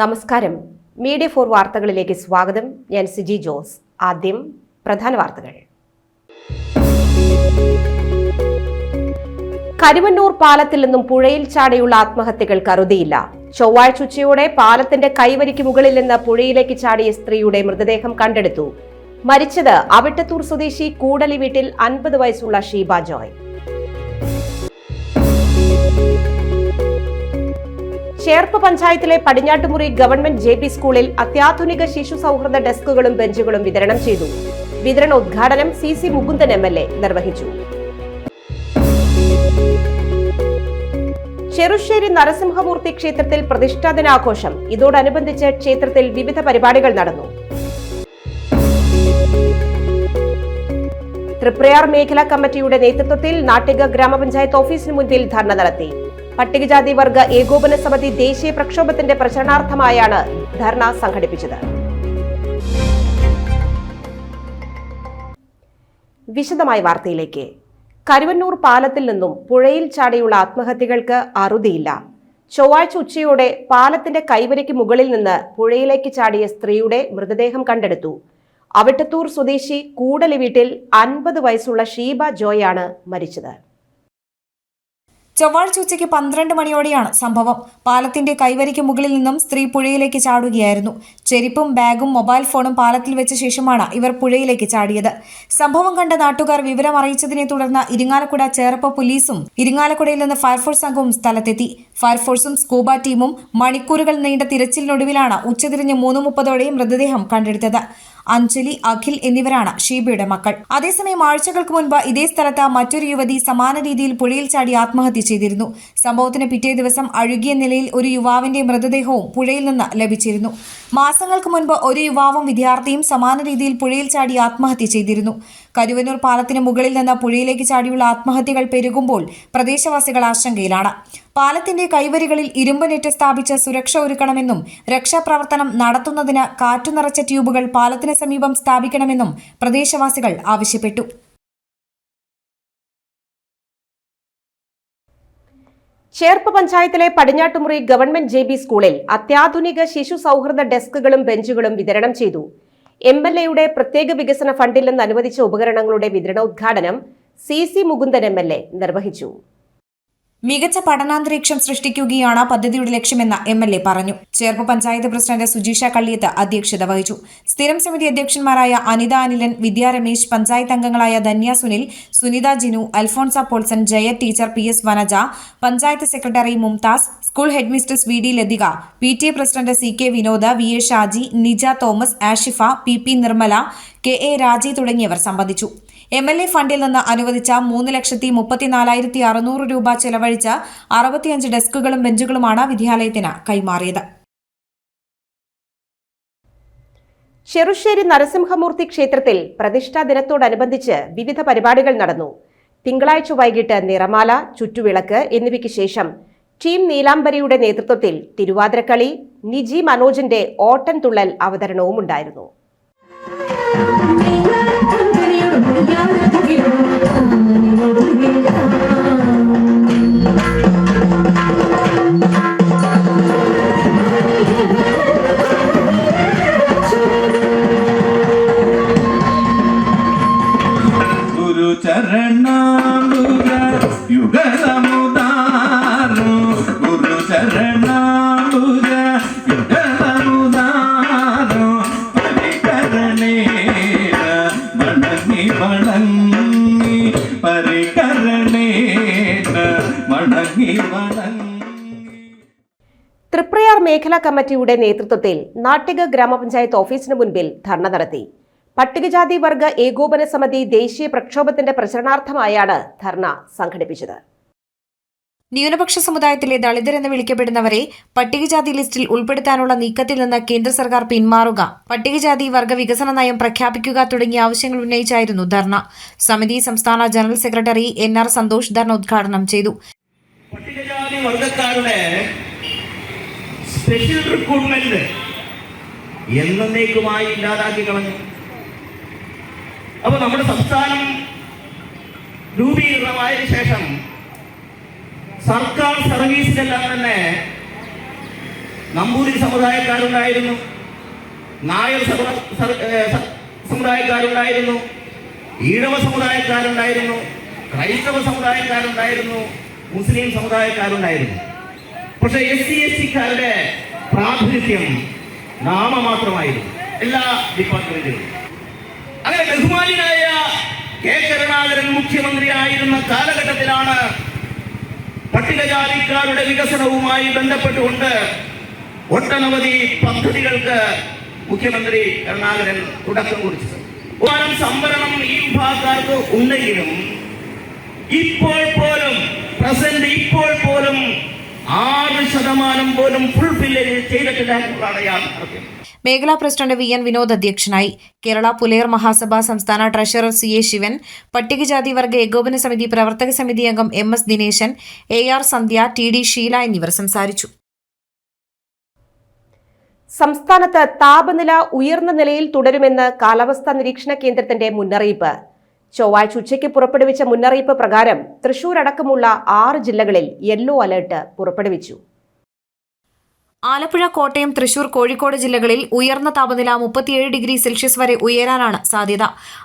നമസ്കാരം. മീഡിയ 4 വാർത്തകളിലേക്ക് സ്വാഗതം. ഞാൻ സിജി ജോസ്. ആദ്യം പ്രധാന വാർത്തകൾ. കരുവന്നൂർ പാലത്തിൽ നിന്നും പുഴയിൽ ചാടിയുള്ള ആത്മഹത്യകൾക്ക് അറുതിയില്ല. ചൊവ്വാഴ്ച ഉച്ചയോടെ പാലത്തിന്റെ കൈവരിക്ക് മുകളിൽ നിന്ന് പുഴയിലേക്ക് ചാടിയ സ്ത്രീയുടെ മൃതദേഹം കണ്ടെടുത്തു. മരിച്ചത് അവിട്ടത്തൂർ സ്വദേശി കൂടലി വീട്ടിൽ 50 വയസ്സുള്ള ഷീബ ജോയ്. ചേർപ്പ് പഞ്ചായത്തിലെ പടിഞ്ഞാട്ടുമുറി ഗവൺമെന്റ് JP സ്കൂളിൽ അത്യാധുനിക ശിശു സൗഹൃദ ഡെസ്കുകളും ബെഞ്ചുകളും വിതരണം ചെയ്തു. വിതരണ ഉദ്ഘാടനം CC മുകുന്ദൻ MLA നിർവഹിച്ചു. ചെറുശ്ശേരി നരസിംഹമൂർത്തി ക്ഷേത്രത്തിൽ പ്രതിഷ്ഠാ ദിനാഘോഷം. ഇതോടനുബന്ധിച്ച് ക്ഷേത്രത്തിൽ വിവിധ പരിപാടികൾ നടന്നു. തൃപ്രയാർ മേഖലാ കമ്മിറ്റിയുടെ നേതൃത്വത്തിൽ നാട്ടിക ഗ്രാമപഞ്ചായത്ത് ഓഫീസിന് മുൻപിൽ ധർണ നടത്തി. പട്ടികജാതി വർഗ ഏകോപന സമിതി ദേശീയ പ്രക്ഷോഭത്തിന്റെ പ്രചരണാർത്ഥമായാണ് ധർണ സംഘടിപ്പിച്ചത്. വിശദമായ വാർത്തയിലേക്ക്. കരുവന്നൂർ പാലത്തിൽ നിന്നും പുഴയിൽ ചാടിയുള്ള ആത്മഹത്യകൾക്ക് അറുതിയില്ല. ചൊവ്വാഴ്ച ഉച്ചയോടെ പാലത്തിന്റെ കൈവരിക്ക് മുകളിൽ നിന്ന് പുഴയിലേക്ക് ചാടിയ സ്ത്രീയുടെ മൃതദേഹം കണ്ടെടുത്തു. അവിട്ടത്തൂർ സ്വദേശി കൂടലി വീട്ടിൽ 50 വയസ്സുള്ള ഷീബ ജോയാണ് മരിച്ചത്. ചൊവ്വാഴ്ച ഉച്ചയ്ക്ക് 12 മണിയോടെയാണ് സംഭവം. പാലത്തിന്റെ കൈവരിക്ക് മുകളിൽ നിന്നും സ്ത്രീ പുഴയിലേക്ക് ചാടുകയായിരുന്നു. ചെരിപ്പും ബാഗും മൊബൈൽ ഫോണും പാലത്തിൽ വെച്ച ശേഷമാണ് ഇവർ പുഴയിലേക്ക് ചാടിയത്. സംഭവം കണ്ട നാട്ടുകാർ വിവരം അറിയിച്ചതിനെ തുടർന്ന് ഇരിങ്ങാലക്കുട ചേർപ്പ് പോലീസും ഇരിങ്ങാലക്കുടയിൽ നിന്ന് ഫയർഫോഴ്സ് സംഘവും സ്ഥലത്തെത്തി. ഫയർഫോഴ്സും സ്കൂബ ടീമും മണിക്കൂറുകൾ നീണ്ട തിരച്ചിലിനൊടുവിലാണ് ഉച്ചതിരിഞ്ഞ് 3:30ഓടെ മൃതദേഹം കണ്ടെടുത്തത്. അഞ്ജലി, അഖിൽ എന്നിവരാണ് ഷീബയുടെ മക്കൾ. അതേസമയം ആഴ്ചകൾക്ക് മുൻപ് ഇതേ സ്ഥലത്ത് മറ്റൊരു യുവതി സമാന രീതിയിൽ പുഴയിൽ ചാടി ആത്മഹത്യ ചെയ്തിരുന്നു. സംഭവത്തിന് പിറ്റേ ദിവസം അഴുകിയ നിലയിൽ ഒരു യുവാവിന്റെ മൃതദേഹവും പുഴയിൽ നിന്ന് ലഭിച്ചിരുന്നു. മാസങ്ങൾക്ക് മുൻപ് ഒരു യുവാവും വിദ്യാർത്ഥിയും സമാന രീതിയിൽ പുഴയിൽ ചാടി ആത്മഹത്യ ചെയ്തിരുന്നു. കരുവന്നൂർ പാലത്തിന് മുകളിൽ നിന്ന് പുഴയിലേക്ക് ചാടിയുള്ള ആത്മഹത്യകൾ പെരുകുമ്പോൾ പ്രദേശവാസികൾ ആശങ്കയിലാണ്. പാലത്തിന്റെ കൈവരികളിൽ ഇരുമ്പ് നെറ്റ് സ്ഥാപിച്ച് സുരക്ഷ ഒരുക്കണമെന്നും രക്ഷാപ്രവർത്തനം നടത്തുന്നതിന് കാറ്റുനിറച്ച ട്യൂബുകൾ പാലത്തിന് സമീപം സ്ഥാപിക്കണമെന്നും പ്രദേശവാസികൾ ആവശ്യപ്പെട്ടു. ചേർപ്പ് പഞ്ചായത്തിലെ പടിഞ്ഞാട്ടുമുറി ഗവൺമെന്റ് JP സ്കൂളിൽ അത്യാധുനിക ശിശു സൗഹൃദ ഡെസ്കുകളും ബെഞ്ചുകളും വിതരണം ചെയ്തു. MLAയുടെ പ്രത്യേക വികസന ഫണ്ടിൽ നിന്ന് അനുവദിച്ച ഉപകരണങ്ങളുടെ വിതരണോദ്ഘാടനം CC മുകുന്ദൻ MLA നിർവഹിച്ചു. മികച്ച പഠനാന്തരീക്ഷം സൃഷ്ടിക്കുകയാണ് പദ്ധതിയുടെ ലക്ഷ്യമെന്ന് MLA പറഞ്ഞു. ചേർപ്പ് പഞ്ചായത്ത് പ്രസിഡന്റ് സുജീഷ കള്ളിയത്ത് അധ്യക്ഷത വഹിച്ചു. സ്ഥിരം സമിതി അധ്യക്ഷന്മാരായ അനിത അനിലൻ, വിദ്യാ രമേശ്, പഞ്ചായത്ത് അംഗങ്ങളായ Dhanya Sunil, Sunitha Jinu, Alphonsa Paulson, Jaya teacher, PS Vanaja, panchayat secretary Mumtaz, school headmistress VD Lathika, PTA president CK Vinod, VA Shaji, Nija Thomas, Ashifa, PP Nirmala, KA Raji തുടങ്ങിയവർ സംബന്ധിച്ചു. MLA ഫണ്ടിൽ നിന്ന് അനുവദിച്ച 3,34,600 രൂപ ചെലവഴിച്ച് 65 ഡെസ്കുകളും ബെഞ്ചുകളുമാണ് വിദ്യാലയത്തിന് കൈമാറിയത്. ചെറുശ്ശേരി നരസിംഹമൂർത്തി ക്ഷേത്രത്തിൽ പ്രതിഷ്ഠാ ദിനത്തോടനുബന്ധിച്ച് വിവിധ പരിപാടികൾ നടന്നു. തിങ്കളാഴ്ച വൈകിട്ട് നിറമാല, ചുറ്റുവിളക്ക് എന്നിവയ്ക്ക് ശേഷം ടീം നീലാംബരിയുടെ നേതൃത്വത്തിൽ തിരുവാതിരക്കളി, നിജി മനോജിന്റെ ഓട്ടൻതുള്ളൽ അവതരണവും ഉണ്ടായിരുന്നു. തൃപ്രയാർ മേഖലാ കമ്മിറ്റിയുടെ നേതൃത്വത്തിൽ നാട്ടിക ഗ്രാമപഞ്ചായത്ത് ഓഫീസിന് മുൻപിൽ ധർണ നടത്തി. പട്ടികജാതി വർഗ ഏകോപന സമിതി ദേശീയ പ്രക്ഷോഭത്തിന്റെ പ്രചരണാർത്ഥമായാണ് ധർണ സംഘടിപ്പിച്ചത്. ന്യൂനപക്ഷ സമുദായത്തിലെ ദളിതരെന്ന് വിളിക്കപ്പെടുന്നവരെ പട്ടികജാതി ലിസ്റ്റിൽ ഉൾപ്പെടുത്താനുള്ള നീക്കത്തിൽ നിന്ന് കേന്ദ്ര സർക്കാർ പിന്മാറുക, പട്ടികജാതി വർഗ വികസന നയം പ്രഖ്യാപിക്കുക തുടങ്ങിയ ആവശ്യങ്ങൾ ഉന്നയിച്ചായിരുന്നു ധർണ. സമിതി സംസ്ഥാന ജനറൽ സെക്രട്ടറി NR സന്തോഷ് ധർണ ഉദ്ഘാടനം ചെയ്തു. പട്ടികജാതി വർഗക്കാരുടെ സ്പെഷ്യൽ റിക്രൂട്ട്മെന്റ് എന്നേക്കുമായി ഇല്ലാതാക്കി കളഞ്ഞു. അപ്പൊ നമ്മുടെ സംസ്ഥാനം രൂപീകരണമായതിനു ശേഷം സർക്കാർ സർവീസിലെല്ലാം തന്നെ നമ്പൂതിരി സമുദായക്കാരുണ്ടായിരുന്നു, നായർ സമുദായക്കാരുണ്ടായിരുന്നു, ഈഴവ സമുദായക്കാരുണ്ടായിരുന്നു, ക്രൈസ്തവ സമുദായക്കാരുണ്ടായിരുന്നു, മുസ്ലിം സമുദായക്കാരുണ്ടായിരുന്നു. പക്ഷെ SC/ST-ക്കാരുടെ പ്രാതിനിധ്യം നാമമാത്രമായിരുന്നു എല്ലാ ഡിപ്പാർട്ട്മെന്റുകളും. അങ്ങനെ ബഹുമാനിയായ കെ കരുണാകരൻ മുഖ്യമന്ത്രിയായിരുന്ന കാലഘട്ടത്തിലാണ് പട്ടികജാതിക്കാരുടെ വികസനവുമായി ബന്ധപ്പെട്ടുകൊണ്ട് ഒട്ടനവധി പദ്ധതികൾക്ക് മുഖ്യമന്ത്രി കരുണാകരൻ തുടക്കം കുറിച്ചത്. സംവരണം ഈ വിഭാഗക്കാർക്ക് ഉണ്ടെങ്കിലും ഇപ്പോൾ പോലും 6% പോലും ഫുൾഫിൽ ചെയ്തിട്ടില്ല എന്നുള്ളതാണ് യാഥാർത്ഥ്യം. മേഖലാ പ്രസിഡന്റ് VN വിനോദ് അധ്യക്ഷനായി. കേരള പുലയർ മഹാസഭ സംസ്ഥാന ട്രഷറർ CA ശിവൻ, പട്ടികജാതി വർഗ ഏകോപന സമിതി പ്രവർത്തക സമിതി അംഗം MS ദിനേശൻ, AR സന്ധ്യ, TD ഷീല എന്നിവർ സംസാരിച്ചു. സംസ്ഥാനത്ത് താപനില ഉയർന്ന നിലയിൽ തുടരുമെന്ന് കാലാവസ്ഥാ നിരീക്ഷണ കേന്ദ്രത്തിന്റെ മുന്നറിയിപ്പ്. ചൊവ്വാഴ്ച ഉച്ചയ്ക്ക് പുറപ്പെടുവിച്ച മുന്നറിയിപ്പ് പ്രകാരം തൃശൂർ അടക്കമുള്ള 6 ജില്ലകളിൽ യെല്ലോ അലർട്ട് പുറപ്പെടുവിച്ചു. ആലപ്പുഴ, കോട്ടയം, തൃശൂർ, കോഴിക്കോട് ജില്ലകളിൽ ഉയർന്ന താപനില 37 ഡിഗ്രി സെൽഷ്യസ് വരെ ഉയരാനാണ് സാധ്യത.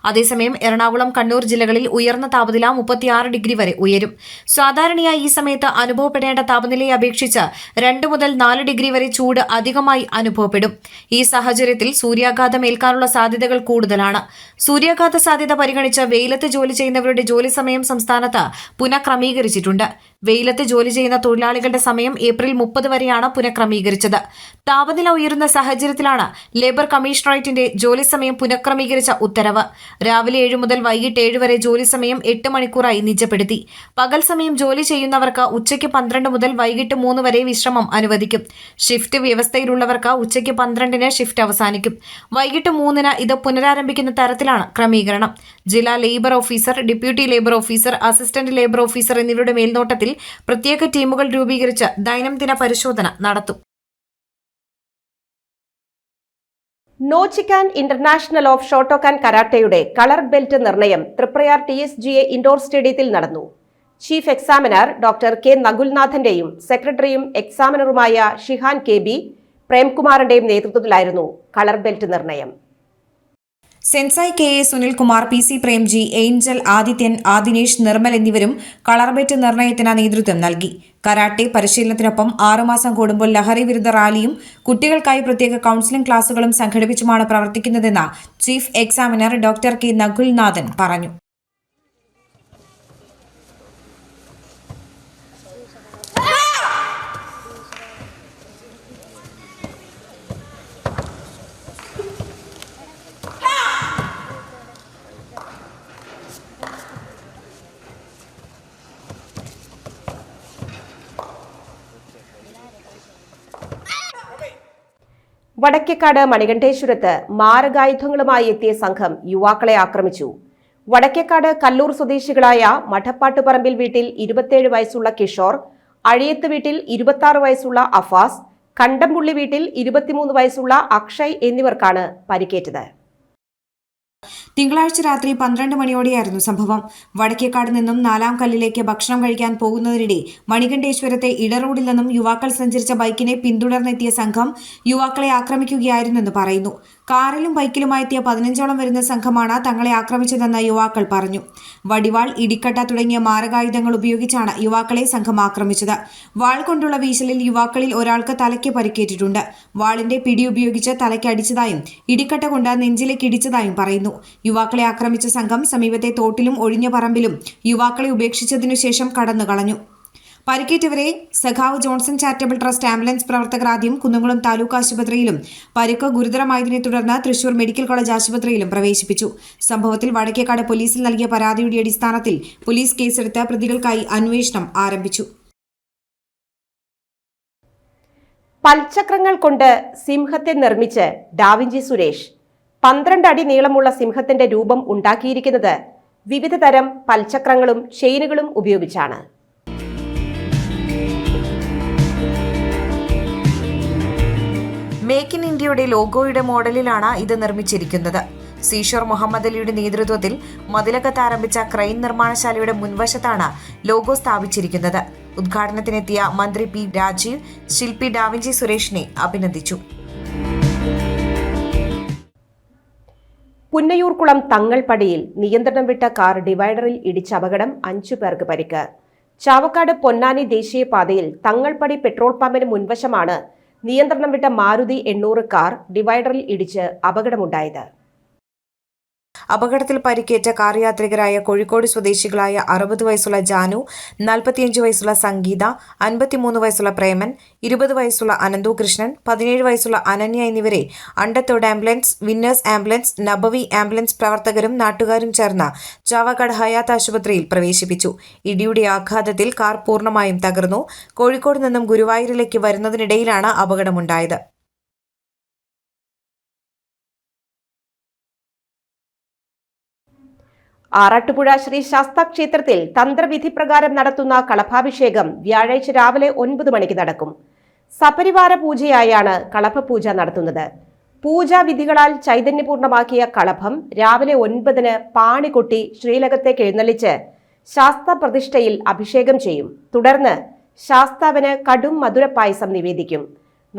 അതേസമയം എറണാകുളം, കണ്ണൂർ ജില്ലകളിൽ ഉയർന്ന താപനില 36 ഡിഗ്രി വരെ ഉയരും. സാധാരണയായി ഈ സമയത്ത് അനുഭവപ്പെടേണ്ട താപനിലയെ അപേക്ഷിച്ച് 2 മുതൽ 4 ഡിഗ്രി വരെ ചൂട് അധികമായി അനുഭവപ്പെടും. ഈ സാഹചര്യത്തിൽ സൂര്യാഘാതം ഏൽക്കാനുള്ള സാധ്യതകൾ കൂടുതലാണ്. സൂര്യാഘാത സാധ്യത പരിഗണിച്ച് വെയിലത്ത് ജോലി ചെയ്യുന്നവരുടെ ജോലി സമയം സംസ്ഥാനത്ത് പുനഃക്രമീകരിച്ചിട്ടുണ്ട്. വെയിലത്ത് ജോലി ചെയ്യുന്ന തൊഴിലാളികളുടെ സമയം ഏപ്രിൽ 30 വരെയാണ് പുനഃക്രമീകരിച്ചത്. താപനില ഉയരുന്ന സാഹചര്യത്തിലാണ് ലേബർ കമ്മീഷണറേറ്റിന്റെ ജോലി സമയം പുനഃക്രമീകരിച്ച ഉത്തരവ്. രാവിലെ 7 മുതൽ വൈകിട്ട് 7 വരെ ജോലി സമയം 8 മണിക്കൂറായി നിജപ്പെടുത്തി. പകൽ സമയം ജോലി ചെയ്യുന്നവർക്ക് ഉച്ചയ്ക്ക് 12 മുതൽ വൈകിട്ട് 3 വരെ വിശ്രമം അനുവദിക്കും. ഷിഫ്റ്റ് വ്യവസ്ഥയിലുള്ളവർക്ക് ഉച്ചയ്ക്ക് 12-ന് ഷിഫ്റ്റ് അവസാനിക്കും. വൈകിട്ട് 3-ന് ഇത് പുനരാരംഭിക്കുന്ന തരത്തിലാണ് ക്രമീകരണം. ജില്ലാ labour officer, deputy labour officer, assistant labour officer എന്നിവരുടെ മേൽനോട്ടത്തിൽ പ്രത്യേക ടീമുകൾ രൂപീകരിച്ച് ദൈനംദിന പരിശോധന നടത്തും. നോച്ചിക്കാൻ ഇന്റർനാഷണൽ ഓഫ് ഷോട്ടോക്കാൻ കരാട്ടയുടെ കളർ ബെൽറ്റ് നിർണയം തൃപ്രയാർ TSGA ഇൻഡോർ സ്റ്റേഡിയത്തിൽ നടന്നു. ചീഫ് എക്സാമിനർ ഡോക്ടർ K നകുൽനാഥന്റെയും സെക്രട്ടറിയും എക്സാമിനറുമായ ഷിഹാൻ KB പ്രേംകുമാറിന്റെയും നേതൃത്വത്തിലായിരുന്നു കളർ ബെൽറ്റ് നിർണയം. സെൻസായ് KA Sunilkumar, PC Premji, Angel, Adithyan, Adinesh, Nirmal എന്നിവരും കളർ ബെൽറ്റ് നിർണയത്തിന് നേതൃത്വം നൽകി. കരാട്ടെ പരിശീലനത്തിനൊപ്പം 6 മാസം കൂടുമ്പോൾ ലഹരി വിരുദ്ധ റാലിയും കുട്ടികൾക്കായി പ്രത്യേക കൌൺസിലിംഗ് ക്ലാസുകളും സംഘടിപ്പിച്ചുമാണ് പ്രവർത്തിക്കുന്നതെന്ന് chief examiner doctor K Nakulnathan പറഞ്ഞു. വടക്കേക്കാട് മണികണ്ഠേശ്വരത്ത് മാരകായുധങ്ങളുമായി എത്തിയ സംഘം യുവാക്കളെ ആക്രമിച്ചു. വടക്കേക്കാട് കല്ലൂർ സ്വദേശികളായ മഠപ്പാട്ടുപറമ്പിൽ വീട്ടിൽ 27 വയസ്സുള്ള കിഷോർ, അഴിയത്ത് വീട്ടിൽ 26 വയസ്സുള്ള അഫാസ്, കണ്ടംപുള്ളി വീട്ടിൽ 23 വയസ്സുള്ള അക്ഷയ് എന്നിവർക്കാണ് പരിക്കേറ്റത്. തിങ്കളാഴ്ച രാത്രി 12 മണിയോടെയായിരുന്നു സംഭവം. വടക്കേക്കാട് നിന്നും 4-ാം കല്ലിലേക്ക് ഭക്ഷണം കഴിക്കാൻ പോകുന്നതിനിടെ മണികണ്ഠേശ്വരത്തെ ഇടറോഡിൽ നിന്നും യുവാക്കൾ സഞ്ചരിച്ച ബൈക്കിനെ പിന്തുടർന്നെത്തിയ സംഘം യുവാക്കളെ ആക്രമിക്കുകയായിരുന്നെന്ന് പറയുന്നു. കാറിലും ബൈക്കിലുമായി എത്തിയ 15ഓളം വരുന്ന സംഘമാണ് തങ്ങളെ ആക്രമിച്ചതെന്ന് യുവാക്കൾ പറഞ്ഞു. വടിവാൾ, ഇടിക്കട്ട തുടങ്ങിയ മാരകായുധങ്ങൾ ഉപയോഗിച്ചാണ് യുവാക്കളെ സംഘം ആക്രമിച്ചത്. വാൾ കൊണ്ടുള്ള വീശലിൽ യുവാക്കളിൽ ഒരാൾക്ക് തലയ്ക്ക് പരിക്കേറ്റിട്ടുണ്ട്. വാളിന്റെ പിടി ഉപയോഗിച്ച് തലയ്ക്ക് അടിച്ചതായും ഇടിക്കട്ട കൊണ്ട് നെഞ്ചിലേക്ക് ഇടിച്ചതായും പറയുന്നു. യുവാക്കളെ ആക്രമിച്ച സംഘം സമീപത്തെ തോട്ടിലും ഒഴിഞ്ഞ പറമ്പിലും യുവാക്കളെ ഉപേക്ഷിച്ചതിനു ശേഷം കടന്നുകളഞ്ഞു. പരിക്കേറ്റവരെ സഖാവ് ജോൺസൺ ചാരിറ്റബിൾ ട്രസ്റ്റ് ആംബുലൻസ് പ്രവർത്തകർ ആദ്യം കുന്നംകുളം താലൂക്ക് ആശുപത്രിയിലും പരിക്ക് ഗുരുതരമായതിനെ തുടർന്ന് തൃശൂർ മെഡിക്കൽ കോളേജ് ആശുപത്രിയിലും പ്രവേശിപ്പിച്ചു. സംഭവത്തിൽ വടക്കേക്കാട് പോലീസിൽ നൽകിയ പരാതിയുടെ അടിസ്ഥാനത്തിൽ പോലീസ് കേസെടുത്ത് പ്രതികൾക്കായി അന്വേഷണം ആരംഭിച്ചു. പൽചക്രങ്ങൾ കൊണ്ട് സിംഹത്തെ നിർമ്മിച്ച് ഡാവിഞ്ചി സുരേഷ് 12 അടി നീളമുള്ള സിംഹത്തിന്റെ രൂപം ഉണ്ടാക്കിയിരിക്കുന്നത് വിവിധ തരം പൽചക്രങ്ങളും ചെയിനുകളും ഉപയോഗിച്ചാണ്. മേക്ക് ഇൻ ഇന്ത്യയുടെ ലോഗോയുടെ മോഡലിലാണ് ഇത് നിർമ്മിച്ചിരിക്കുന്നത്. സീഷോർ മുഹമ്മദ് അലിയുടെ നേതൃത്വത്തിൽ മതിലകത്ത് ആരംഭിച്ച ക്രെയിൻ നിർമ്മാണശാലയുടെ മുൻവശത്താണ് ലോഗോ സ്ഥാപിച്ചിരിക്കുന്നത്. ഉദ്ഘാടനത്തിനെത്തിയ മന്ത്രി പി രാജീവ് ശില്പി ഡാവിഞ്ചി സുരേഷിനെ അഭിനന്ദിച്ചു. പുന്നയൂർക്കുളം തങ്ങൾപടിയിൽ നിയന്ത്രണം വിട്ട കാർ ഡിവൈഡറിൽ ഇടിച്ച അപകടം 5 പേർക്ക് പരിക്ക്. ചാവക്കാട് പൊന്നാനി ദേശീയപാതയിൽ തങ്ങൾപടി പെട്രോൾ പമ്പിന് മുൻവശമാണ് നിയന്ത്രണം വിട്ട മാരുതി 800 കാർ ഡിവൈഡറിൽ ഇടിച്ച് അപകടമുണ്ടായത്. അപകടത്തിൽ പരിക്കേറ്റ കാർ യാത്രികരായ കോഴിക്കോട് സ്വദേശികളായ 60 വയസ്സുള്ള ജാനു, 45 വയസ്സുള്ള സംഗീത, 53 വയസ്സുള്ള പ്രേമൻ, 20 വയസ്സുള്ള അനന്തു കൃഷ്ണൻ, 17 വയസ്സുള്ള അനന്യ എന്നിവരെ അണ്ടത്തോട് ആംബുലൻസ്, വിന്നേഴ്സ് ആംബുലൻസ്, നബവി ആംബുലൻസ് പ്രവർത്തകരും നാട്ടുകാരും ചേർന്ന് ചാവക്കാട് ഹയാത്ത് ആശുപത്രിയിൽ പ്രവേശിപ്പിച്ചു. ഇടിയുടെ ആഘാതത്തിൽ കാർ പൂർണ്ണമായും തകർന്നു. കോഴിക്കോട് നിന്നും ഗുരുവായൂരിലേക്ക് വരുന്നതിനിടയിലാണ് അപകടമുണ്ടായത്. ആറാട്ടുപുഴ ശ്രീ ശാസ്താ ക്ഷേത്രത്തിൽ തന്ത്രവിധി പ്രകാരം നടത്തുന്ന കളഭാഭിഷേകം വ്യാഴാഴ്ച രാവിലെ 9 മണിക്ക് നടക്കും. സപരിവാര പൂജയായാണ് കളഭപൂജ നടത്തുന്നത്. പൂജാവിധികളാൽ ചൈതന്യപൂർണമാക്കിയ കളഭം രാവിലെ 9-ന് പാണി കൊട്ടി ശ്രീലകത്തേക്ക് എഴുന്നള്ളിച്ച് ശാസ്താ പ്രതിഷ്ഠയിൽ അഭിഷേകം ചെയ്യും. തുടർന്ന് ശാസ്താവിന് കടും മധുരപ്പായസം നിവേദിക്കും.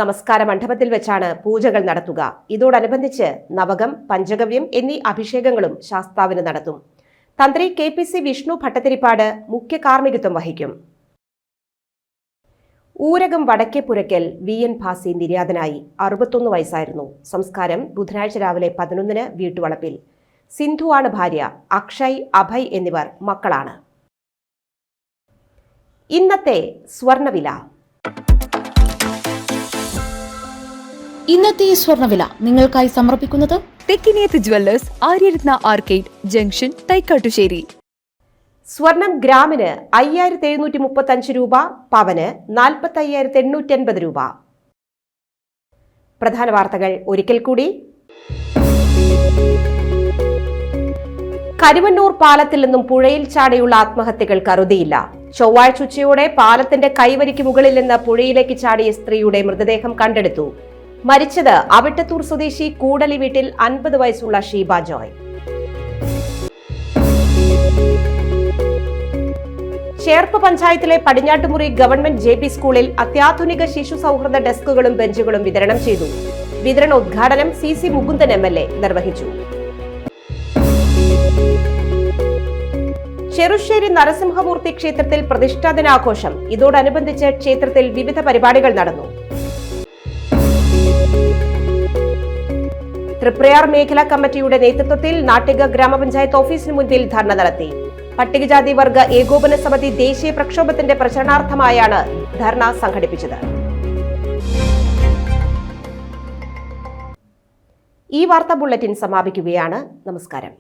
നമസ്കാര മണ്ഡപത്തിൽ വെച്ചാണ് പൂജകൾ നടത്തുക. ഇതോടനുബന്ധിച്ച് നവകം, പഞ്ചഗവ്യം എന്നീ അഭിഷേകങ്ങളും ശാസ്താവിന് നടത്തും. തന്ത്രി KPC വിഷ്ണു ഭട്ടതിരിപ്പാട് മുഖ്യ കാർമ്മികത്വം വഹിക്കും. ഊരകം വടക്കേപ്പുരയ്ക്കൽ VN ഭാസി നിര്യാതനായി. 61 വയസ്സായിരുന്നു. സംസ്കാരം ബുധനാഴ്ച രാവിലെ 11-ന് വീട്ടുവളപ്പിൽ. സിന്ധുവാണ് ഭാര്യ. അക്ഷയ്, അഭയ് എന്നിവർ മക്കളാണ്. ഇന്നത്തെ സ്വർണ്ണവില. ഇന്നത്തെ സ്വർണ്ണവില നിങ്ങൾക്കായി സമർപ്പിക്കുന്നത് Thekkiniyath jewellers, Aryaratna arcade junction, Thaikkattussery. സ്വർണം ഗ്രാമിന് 5735 രൂപ, പവന് 45,880 രൂപ. പ്രധാന വാർത്തകൾ ഒരിക്കൽ കൂടി. കരുവന്നൂർ പാലത്തിൽ നിന്നും പുഴയിൽ ചാടിയുള്ള ആത്മഹത്യകൾക്ക് അറുതിയില്ല. ചൊവ്വാഴ്ച ഉച്ചയോടെ പാലത്തിന്റെ കൈവരിക്ക് മുകളിൽ നിന്ന് പുഴയിലേക്ക് ചാടിയ സ്ത്രീയുടെ മൃതദേഹം കണ്ടെടുത്തു. മരിച്ചത് അവിട്ടത്തൂർ സ്വദേശി കൂടലി വീട്ടിൽ 50 വയസ്സുള്ള ഷീബ ജോയ്. ചേർപ്പ് പഞ്ചായത്തിലെ പടിഞ്ഞാട്ടുമുറി ഗവൺമെന്റ് JP സ്കൂളിൽ അത്യാധുനിക ശിശു സൗഹൃദ ഡെസ്കുകളും ബെഞ്ചുകളും വിതരണം ചെയ്തു. വിതരണ ഉദ്ഘാടനം CC മുകുന്ദൻ MLA നിർവഹിച്ചു. ചെറുശ്ശേരി നരസിംഹമൂർത്തി ക്ഷേത്രത്തിൽ പ്രതിഷ്ഠാ ദിനാഘോഷം. ഇതോടനുബന്ധിച്ച് ക്ഷേത്രത്തിൽ വിവിധ പരിപാടികൾ നടന്നു. തൃപ്രയാർ മേഖലാ കമ്മിറ്റിയുടെ നേതൃത്വത്തിൽ നാട്ടിക ഗ്രാമപഞ്ചായത്ത് ഓഫീസിന് മുൻപിൽ ധർണ നടത്തി. പട്ടികജാതി വർഗ ഏകോപന സമിതി ദേശീയ പ്രക്ഷോഭത്തിന്റെ പ്രചരണാർത്ഥമായാണ് ധർണ സംഘടിപ്പിച്ചത്. ഈ വാർത്താ ബുള്ളറ്റിൻ സമാപിക്കുകയാണ്. നമസ്കാരം.